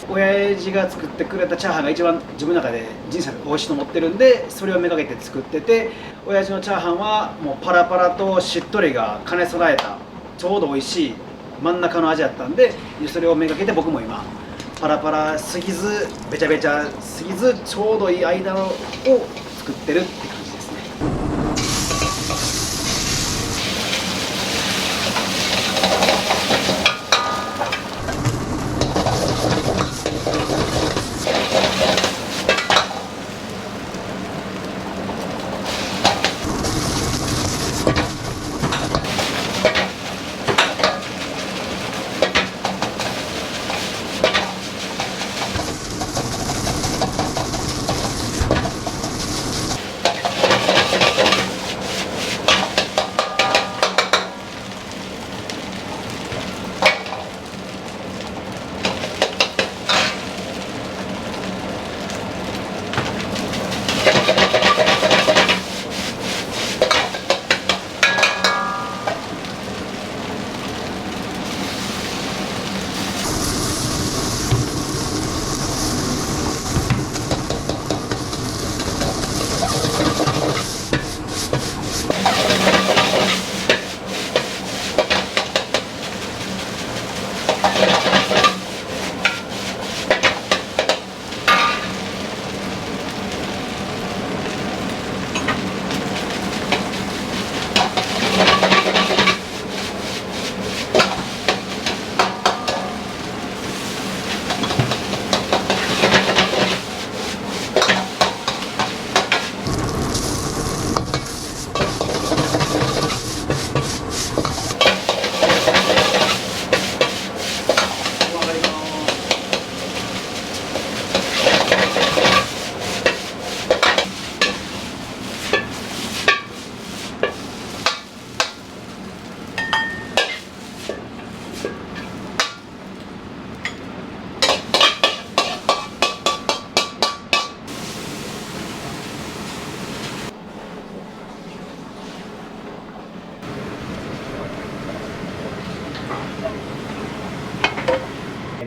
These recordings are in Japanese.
親父が作ってくれたチャーハンが一番自分の中で人生で美味しいと思ってるんで、それをめがけて作ってて、親父のチャーハンはもうパラパラとしっとりが兼ね備えたちょうど美味しい真ん中の味だったんで、それをめがけて僕も今パラパラすぎずべちゃべちゃすぎずちょうどいい間を作ってるって感じですね。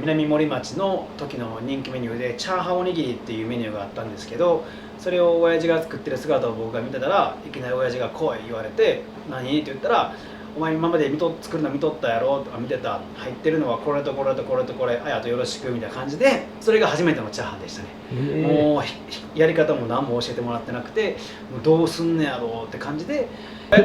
南森町の時の人気メニューでチャーハンおにぎりっていうメニューがあったんですけど、それを親父が作ってる姿を僕が見てたら、いきなり親父が来い言われて「何?」って言ったら「お前今まで作るの見とったやろ」とか「見てた、入ってるのはこれとこれとこれとこれ、あとよろしく」みたいな感じで、それが初めてのチャーハンでしたね。もうやり方も何も教えてもらってなくて、もうどうすんねやろうって感じで、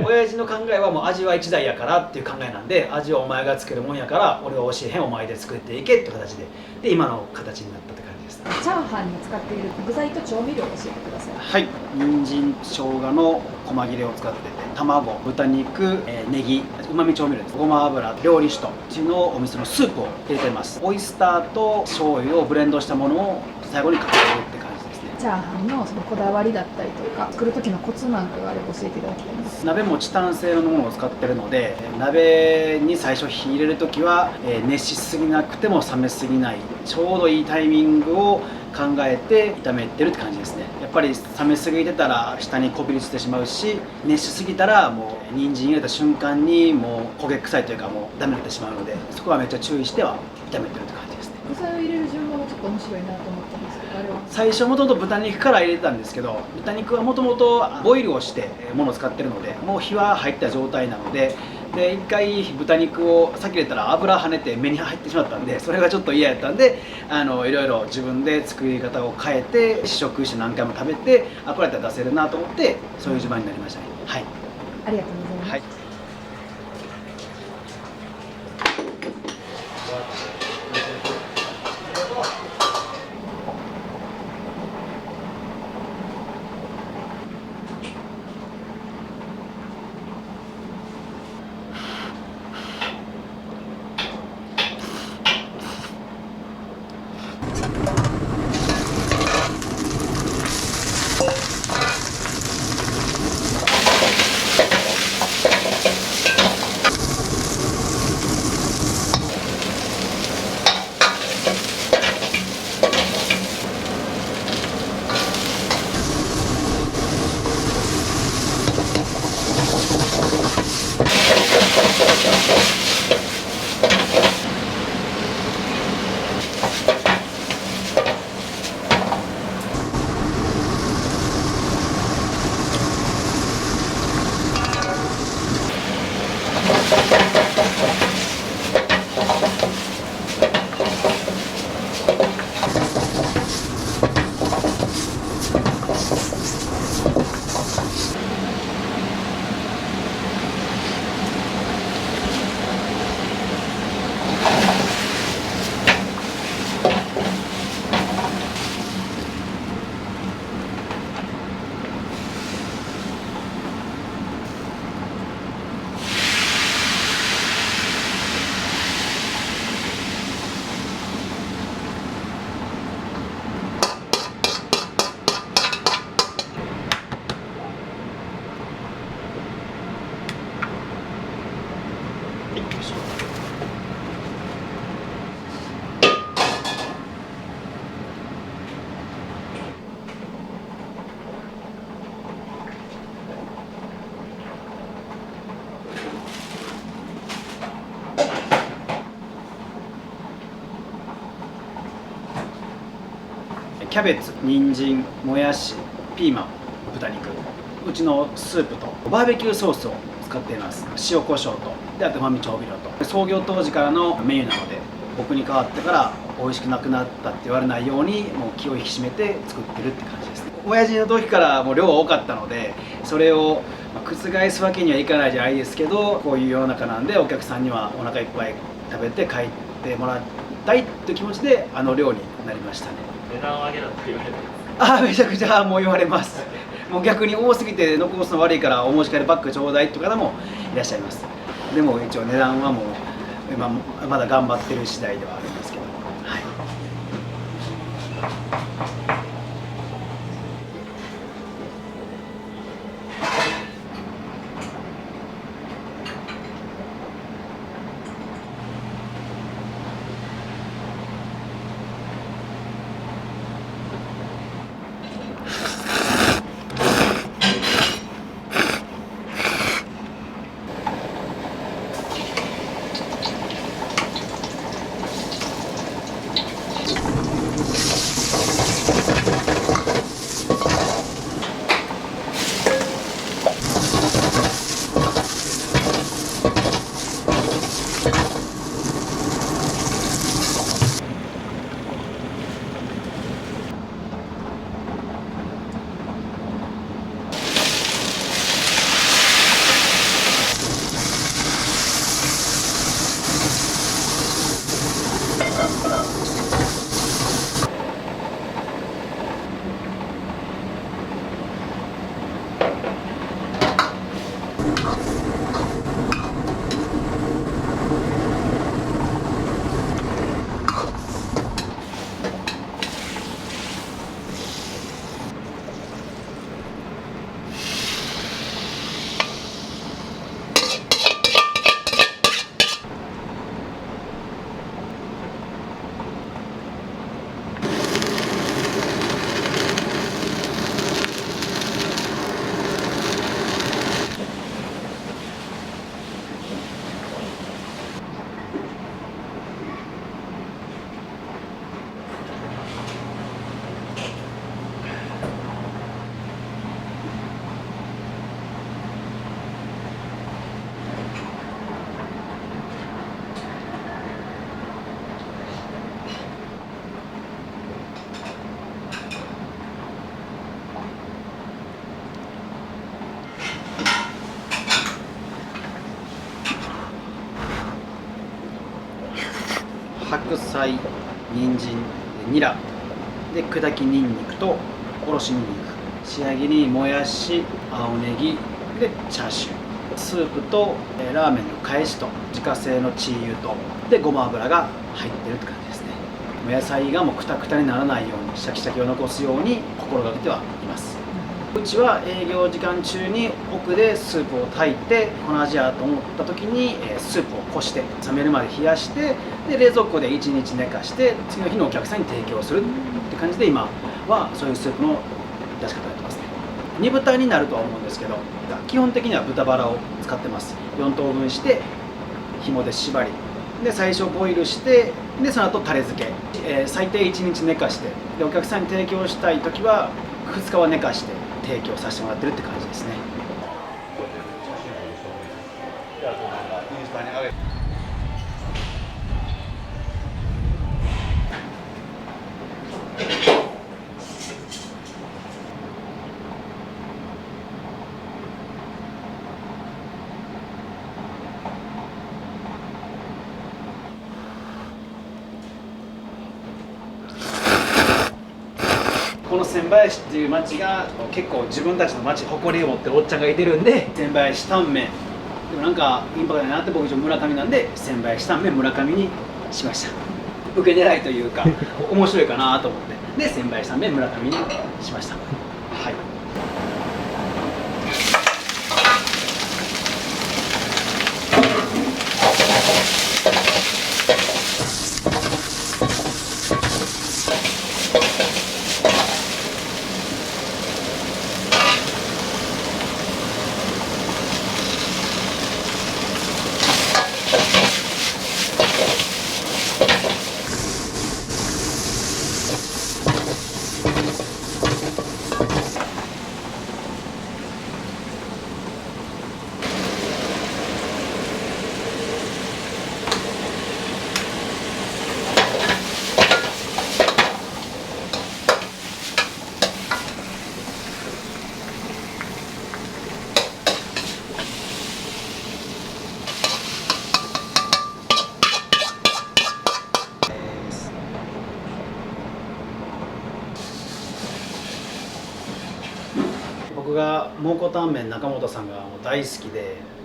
親父の考えはもう味は一代やからっていう考えなんで、味はお前が作るもんやから俺は教えへん、お前で作っていけって形で今の形になったって感じです。チャーハンに使っている具材と調味料を教えてください。はい、人参生姜の細切れを使ってて、卵、豚肉、ネギ、うまみ調味料です。ごま油、料理酒とうちのお店のスープを入れてます。オイスターと醤油をブレンドしたものを最後にかけてるって感じですね。チャーハンのそのこだわりだったりとか、作る時のコツなんかがあれば教えていただきたいです。鍋もチタン製のものを使ってるので、鍋に最初火入れる時は熱しすぎなくても冷めすぎない、ちょうどいいタイミングを考えて炒めてるって感じですね。やっぱり冷めすぎてたら下にこびりついてしまうし、熱しすぎたらもう人参入れた瞬間にもう焦げ臭いというかもうダメになってしまうので、そこはめっちゃ注意しては炒めてるって感じですね。具材を入れる順番がちょっと面白いなと思ったんですけど、あれは最初もともと豚肉から入れてたんですけど、豚肉はもともとボイルをしてものを使ってるので、もう火は入った状態なので、一回豚肉を先入れたら油跳ねて目に入ってしまったんで、それがちょっと嫌やったんで、いろいろ自分で作り方を変えて試食して何回も食べて、これやったら出せるなと思って、そういう順番になりましたね。はい、ありがとうございます。はい。キャベツ、人参、もやし、ピーマン、豚肉、うちのスープとバーベキューソースを使っています。塩コショウと、であとうまみ調味料と。創業当時からのメニューなので、僕に代わってから美味しくなくなったって言われないようにもう気を引き締めて作ってるって感じですね。親父の時からもう量が多かったので、それを覆すわけにはいかないじゃないですけど、こういう世の中なんでお客さんにはお腹いっぱい食べて帰ってもらいたいっていう気持ちであの量になりましたね。値段を上げろって言われてます。ああ、めちゃくちゃもう言われます。もう逆に多すぎて残すの悪いからお持ち帰りパックちょうだいとかでもいらっしゃいます。でも一応値段はもう今まだ頑張ってる次第ではあるんですけど、はい。白菜、人参、ニラで砕きニンニクとおろしニンニク、仕上げにもやし、青ネギでチャーシュー、スープとラーメンの返しと自家製のチー油とでごま油が入ってるって感じですね。野菜がもうクタクタにならないようにシャキシャキを残すように心がけてはいます。うちは営業時間中に奥でスープを炊いてこの味やと思った時にスープをこして冷めるまで冷やしてで冷蔵庫で1日寝かして次の日のお客さんに提供するって感じで今はそういうスープの出し方やってますね。煮豚になるとは思うんですけど基本的には豚バラを使ってます。4等分して紐で縛りで最初ボイルしてでその後タレ漬け、最低1日寝かしてでお客さんに提供したい時は2日は寝かして提供させてもらってるって感じですね。この千林っていう町が結構自分たちの町誇りを持ってるおっちゃんがいてるんで千林タンメンでもなんかインパクトだなって僕一応村上なんで千林タンメン村上にしました。受け狙いというか面白いかなと思ってで千林タンメン村上にしました。はい。が蒙古タンメン中本さんがもう大好き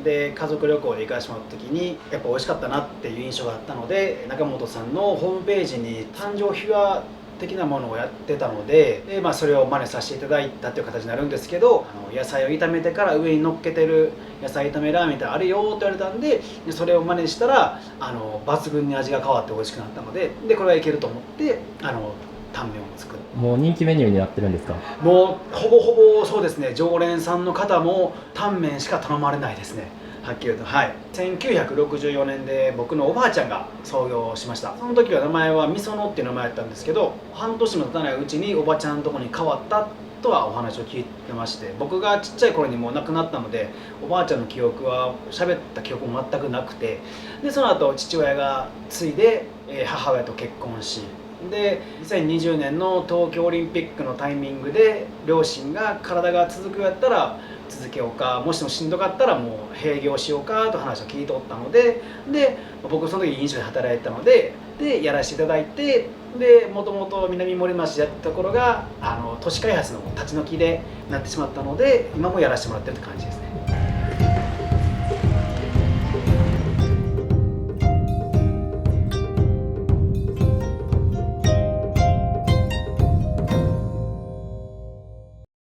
で家族旅行で行かせてもらった時にやっぱ美味しかったなっていう印象があったので、中本さんのホームページに誕生秘話的なものをやってたので、それを真似させていただいたっていう形になるんですけど、野菜を炒めてから上に乗っけてる野菜炒めラーメンってあるよって言われたんで、それを真似したら抜群に味が変わって美味しくなったので、これはいけると思ってタンメンを作る。もう人気メニューになってるんですか？もうほぼほぼそうですね。常連さんの方もタンメンしか頼まれないですね、はっきり言うと。はい、1964年で僕のおばあちゃんが創業しました。その時は名前はみそのっていう名前だったんですけど、半年も経たないうちにおばちゃんのとこに変わったとはお話を聞いてまして、僕がちっちゃい頃にもう亡くなったのでおばあちゃんの記憶は喋った記憶も全くなくて、でその後父親が継いで母親と結婚し、で2020年の東京オリンピックのタイミングで両親が体が続くようやったら続けようか、もしもしんどかったらもう閉業しようかと話を聞いておったので、僕その時飲食で働いてたのでやらせていただいて、もともと南森町でやったところが都市開発の立ち退きでなってしまったので、今もやらせてもらってるって感じです。